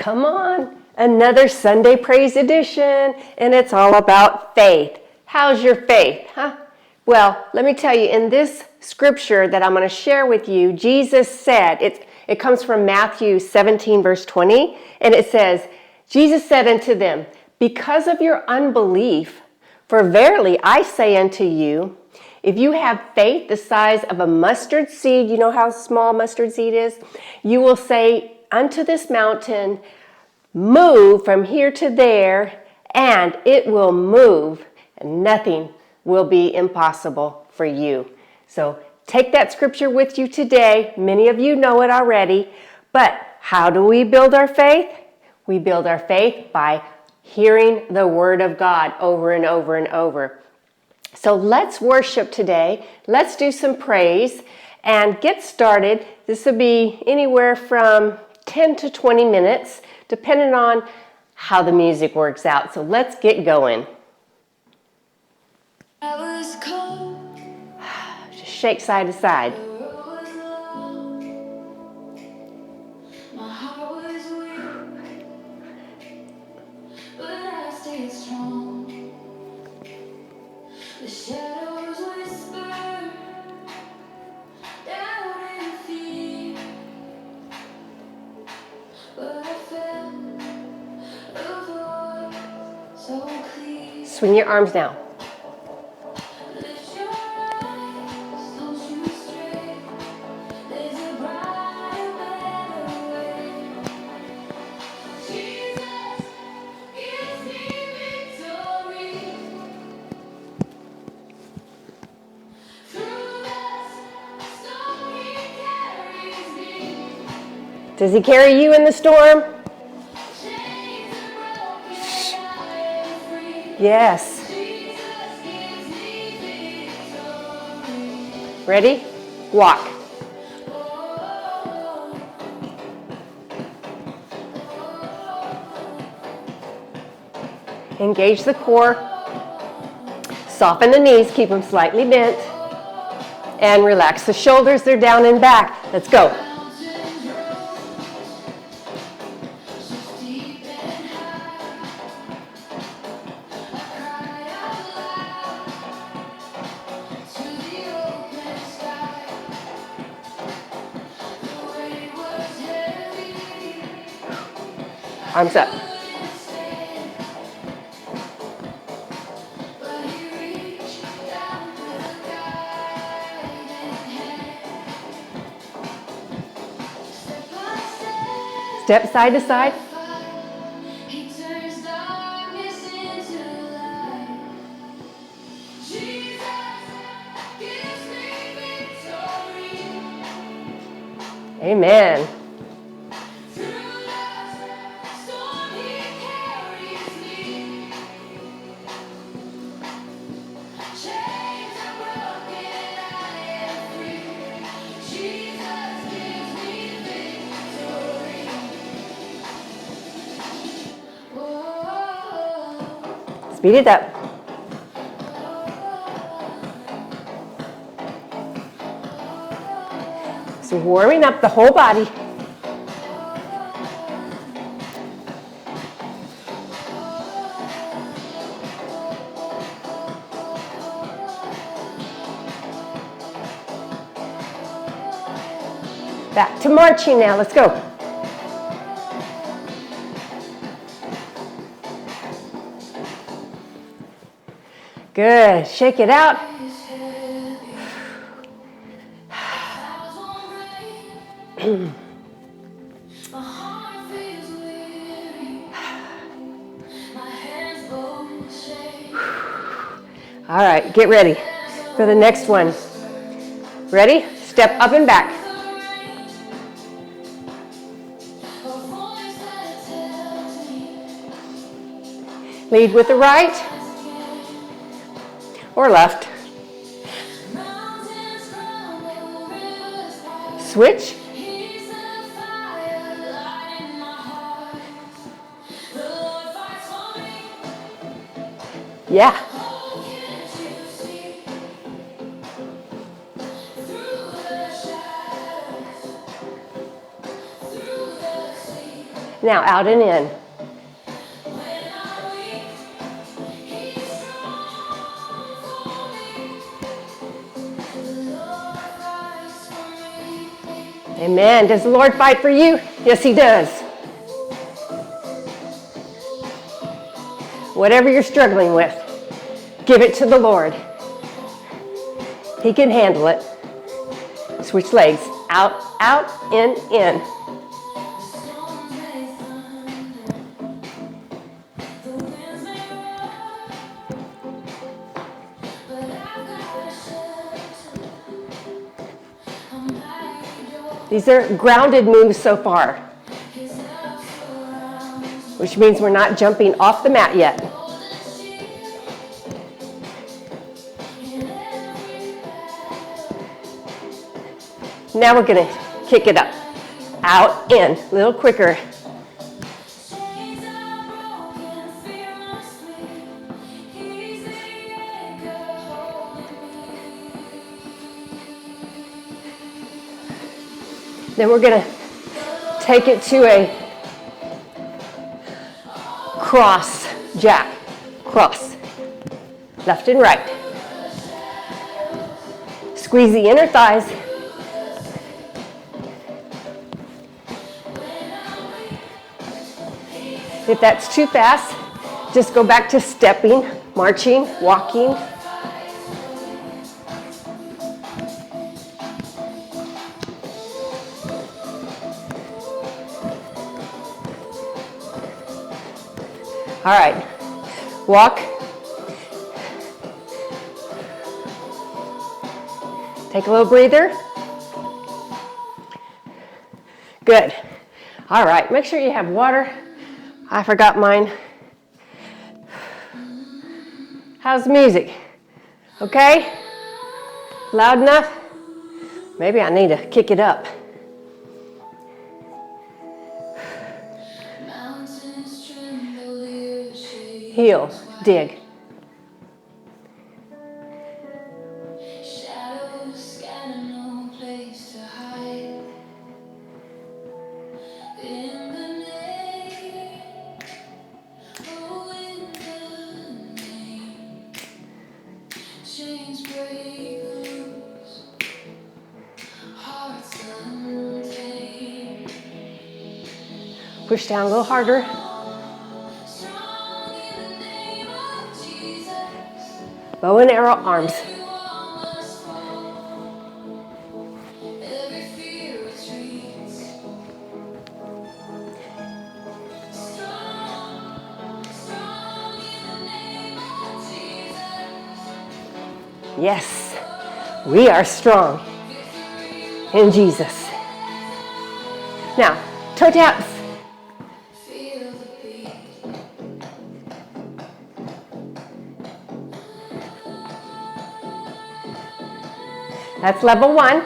Come on, another Sunday Praise edition, and it's all about faith. How's your faith, huh? Well, let me tell you, in this scripture that I'm going to share with you, Jesus said, it comes from Matthew 17, verse 20, and it says, Jesus said unto them, because of your unbelief, for verily I say unto you, if you have faith the size of a mustard seed, you know how small mustard seed is? You will say unto this mountain, move from here to there, and it will move, and nothing will be impossible for you. So take that scripture with you today. Many of you know it already, but how do we build our faith? We build our faith by hearing the word of God over and over and over. So let's worship today. Let's do some praise and get started. This will be anywhere from 10 to 20 minutes, depending on how the music works out. So let's get going. Just shake side to side. Swing your arms now. Does he carry you in the storm? Yes. Ready? Walk. Engage the core. Soften the knees, keep them slightly bent. And relax the shoulders, they're down and back. Let's go. Arms up. Step side to side. Amen. Speed it up. So warming up the whole body. Back to marching now. Let's go. Good. Shake it out. All right, get ready for the next one. Ready? Step up and back. Lead with the right or left. Switch. Yeah. Now out and in. Amen. Does the Lord fight for you? Yes, He does. Whatever you're struggling with, give it to the Lord. He can handle it. Switch legs. Out, out, in. These are grounded moves so far, which means we're not jumping off the mat yet. Now we're going to kick it up. Out, in, a little quicker. Then we're going to take it to a cross jack. Cross. Left and right. Squeeze the inner thighs. If that's too fast, just go back to stepping, marching, walking. All right, walk. Take a little breather. Good. All right, make sure you have water. I forgot mine. How's the music? Okay? Loud enough? Maybe I need to kick it up. Heel, dig. Push down a little harder. Bow and arrow arms. Yes, we are strong in Jesus. Now, toe taps. That's level 1.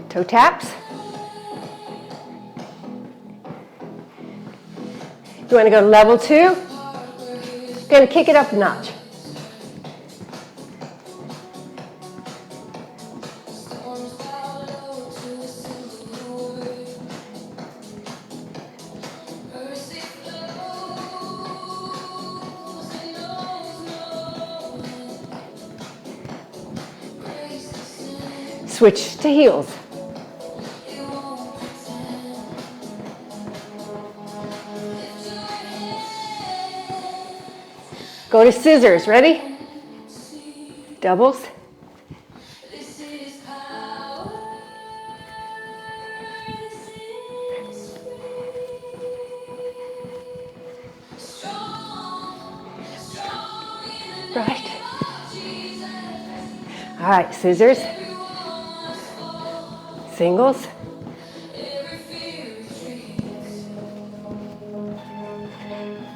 Toe taps. You want to go to level 2? You're going to kick it up a notch. Switch to heels. Go to scissors. Ready? Doubles. Right. All right, scissors. Singles.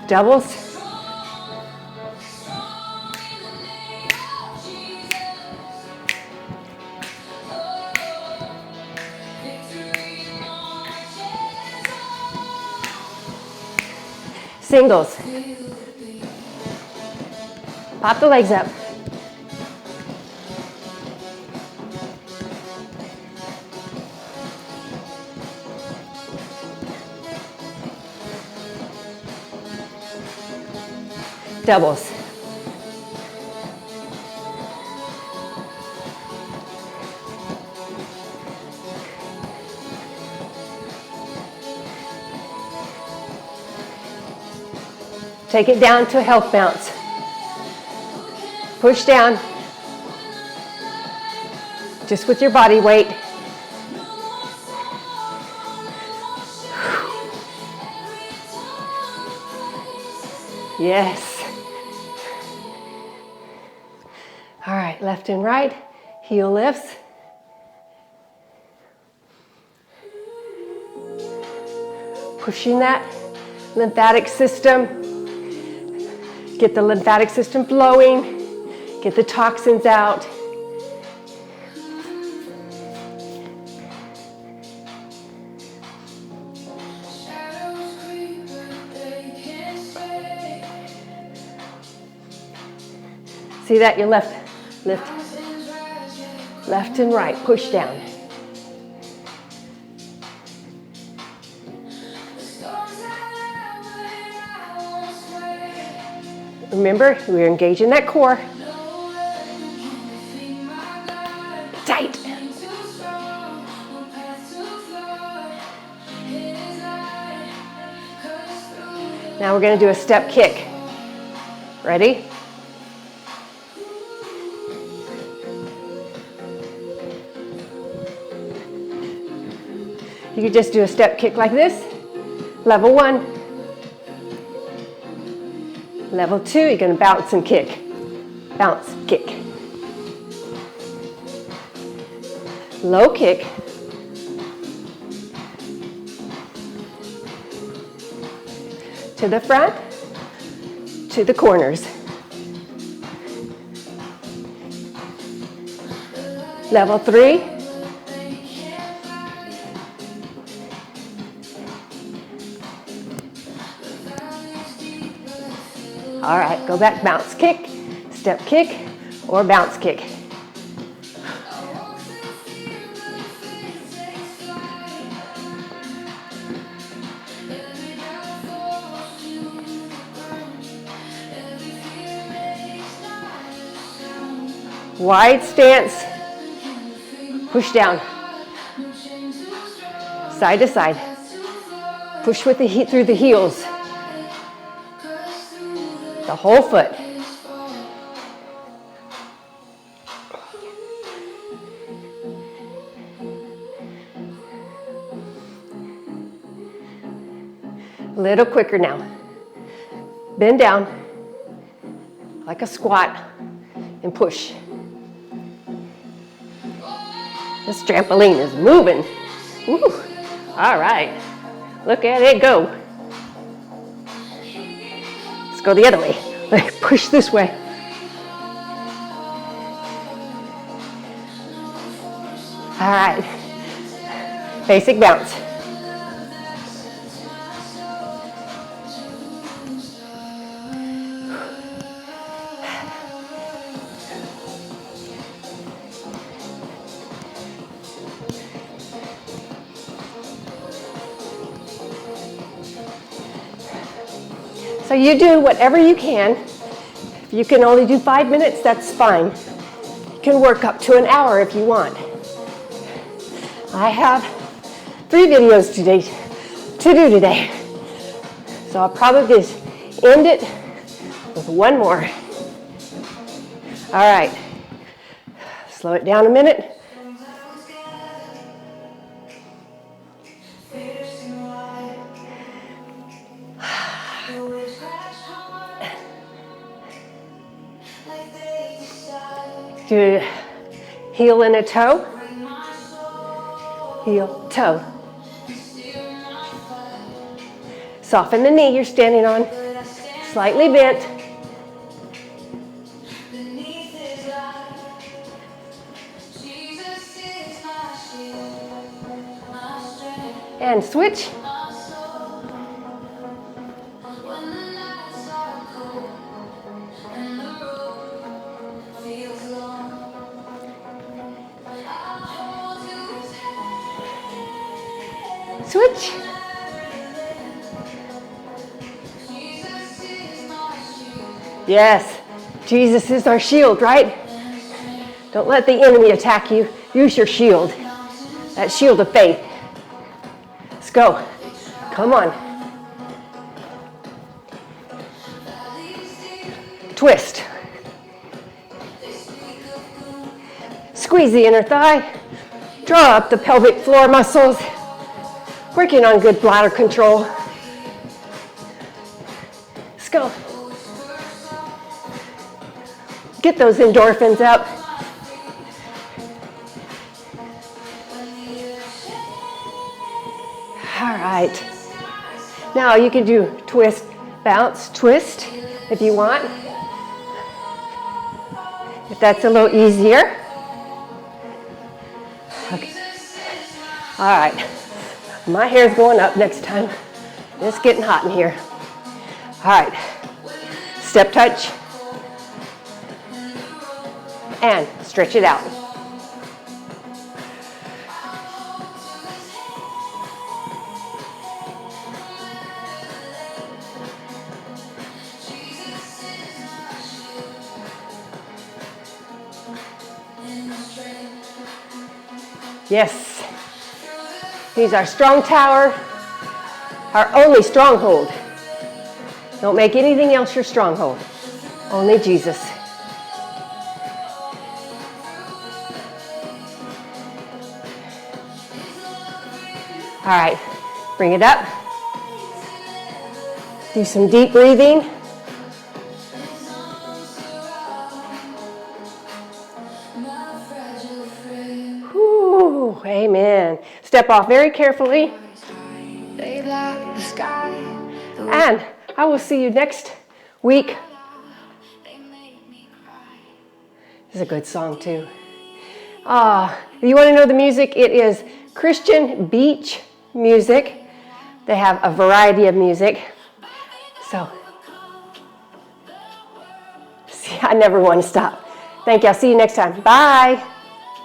Doubles. Singles. Pop the legs up. doubles. Take it down to a health bounce. Push down. Just with your body weight. Yes. All right, left and right. Heel lifts. Pushing that lymphatic system. Get the lymphatic system flowing. Get the toxins out. See that? Your left, lift, left and right, push down. Remember, we're engaging that core. Tight. Now we're going to do a step kick. Ready? You could just do a step kick like this. Level 1. Level 2, you're going to bounce and kick. Bounce, kick. Low kick. To the front, to the corners. Level 3. All right, go back, bounce kick, step kick, or bounce kick. Wide stance, push down, side to side, push with the through the heels, the whole foot. A little quicker now. Bend down like a squat and push. This trampoline is moving. Woo. All right, look at it go. Let's go the other way. Push this way. All right, basic bounce. So you do whatever you can. If you can only do 5 minutes, that's fine. You can work up to an hour if you want. I have 3 videos today to do today. So I'll probably just end it with one more. All right, slow it down a minute. Do heel and a toe, heel, toe. Soften the knee you're standing on, slightly bent. And switch. Switch. Yes, Jesus is our shield, right? Don't let the enemy attack you. Use your shield, that shield of faith. Let's go. Come on. Twist. Squeeze the inner thigh. Draw up the pelvic floor muscles. Working on good bladder control. Let's go. Get those endorphins up. All right. Now you can do twist, bounce, twist if you want. If that's a little easier. Okay. All right. My hair's going up next time. It's getting hot in here. All right. Step touch. And stretch it out. Yes. He's our strong tower, our only stronghold. Don't make anything else your stronghold. Only Jesus. All right, bring it up. Do some deep breathing. Whew, amen. Step off very carefully. And I will see you next week. This is a good song too. If you want to know the music, it is Christian beach music. They have a variety of music. So, see, I never want to stop. Thank you. I'll see you next time. Bye.